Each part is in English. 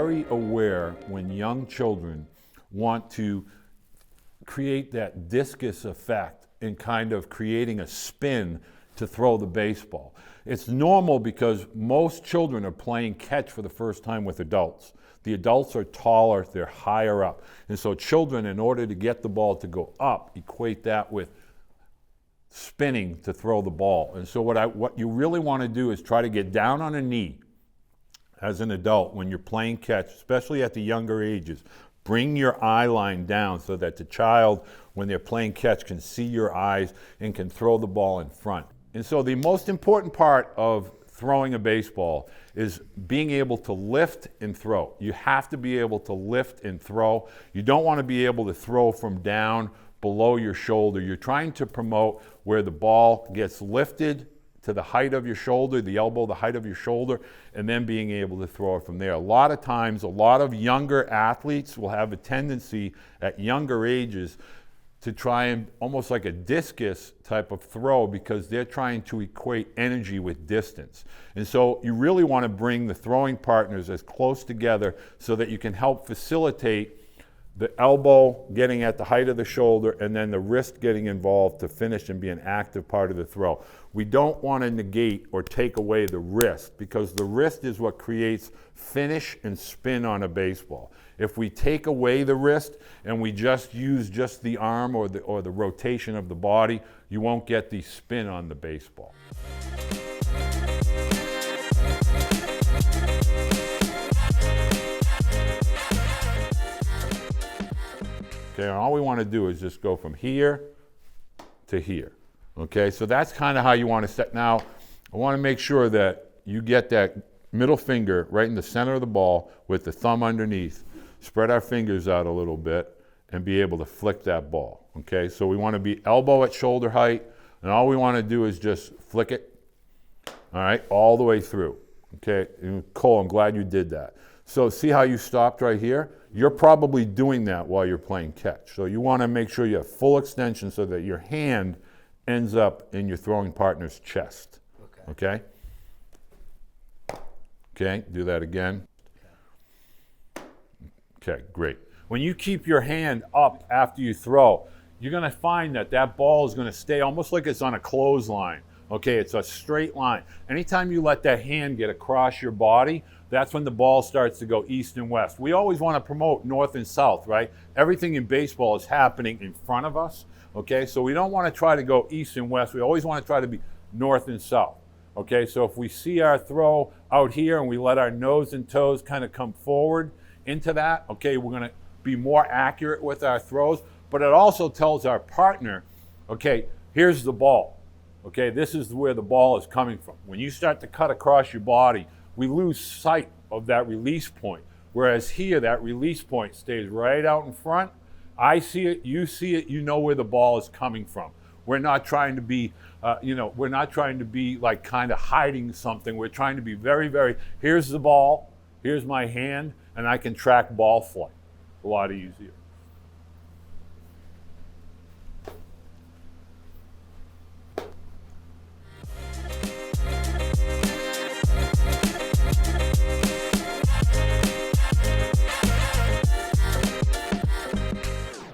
very aware when young children want to create that discus effect in kind of creating a spin to throw the baseball. It's normal because most children are playing catch for the first time with adults. The adults are taller, they're higher up. And so children, in order to get the ball to go up, equate that with spinning to throw the ball. And so what you really want to do is try to get down on a knee as an adult when you're playing catch, especially at the younger ages. Bring your eye line down so that the child, when they're playing catch, can see your eyes and can throw the ball in front. And so the most important part of throwing a baseball is being able to lift and throw. You have to be able to lift and throw. You don't want to be able to throw from down below your shoulder. You're trying to promote where the ball gets lifted to the height of your shoulder, the elbow, the height of your shoulder, and then being able to throw it from there. A lot of times, a lot of younger athletes will have a tendency at younger ages to try and almost like a discus type of throw because they're trying to equate energy with distance. And so you really want to bring the throwing partners as close together so that you can help facilitate the elbow getting at the height of the shoulder and then the wrist getting involved to finish and be an active part of the throw. We don't want to negate or take away the wrist because the wrist is what creates finish and spin on a baseball. If we take away the wrist and we just use just the arm or the rotation of the body, you won't get the spin on the baseball. Okay, and all we want to do is just go from here to here. Okay, so that's kind of how you want to set. Now, I want to make sure that you get that middle finger right in the center of the ball with the thumb underneath. Spread our fingers out a little bit and be able to flick that ball. Okay, so we want to be elbow at shoulder height, and all we want to do is just flick it, all right, all the way through. Okay, and Cole, I'm glad you did that. So see how you stopped right here? You're probably doing that while you're playing catch. So you want to make sure you have full extension so that your hand ends up in your throwing partner's chest. Okay? Okay, do that again. Okay, great. When you keep your hand up after you throw, you're going to find that that ball is going to stay almost like it's on a clothesline. Okay, it's a straight line. Anytime you let that hand get across your body, that's when the ball starts to go east and west. We always want to promote north and south, right? Everything in baseball is happening in front of us, okay? So we don't want to try to go east and west. We always want to try to be north and south, okay? So if we see our throw out here and we let our nose and toes kind of come forward into that, okay, we're going to be more accurate with our throws. But it also tells our partner, okay, here's the ball. Okay, this is where the ball is coming from. When you start to cut across your body, we lose sight of that release point. Whereas here, that release point stays right out in front. I see it, you know where the ball is coming from. We're not trying to be, we're not trying to be like kind of hiding something. We're trying to be very, very, here's the ball, here's my hand, and I can track ball flight a lot easier.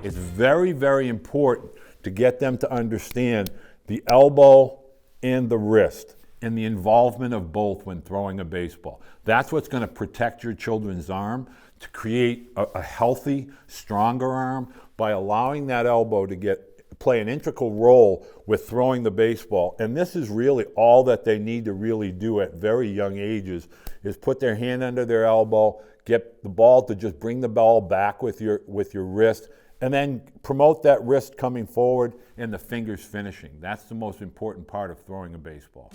It's very, very important to get them to understand the elbow and the wrist and the involvement of both when throwing a baseball. That's what's going to protect your children's arm, to create a healthy, stronger arm by allowing that elbow to play an integral role with throwing the baseball. And this is really all that they need to really do at very young ages, is put their hand under their elbow, get the ball to just bring the ball back with your wrist, and then promote that wrist coming forward and the fingers finishing. That's the most important part of throwing a baseball.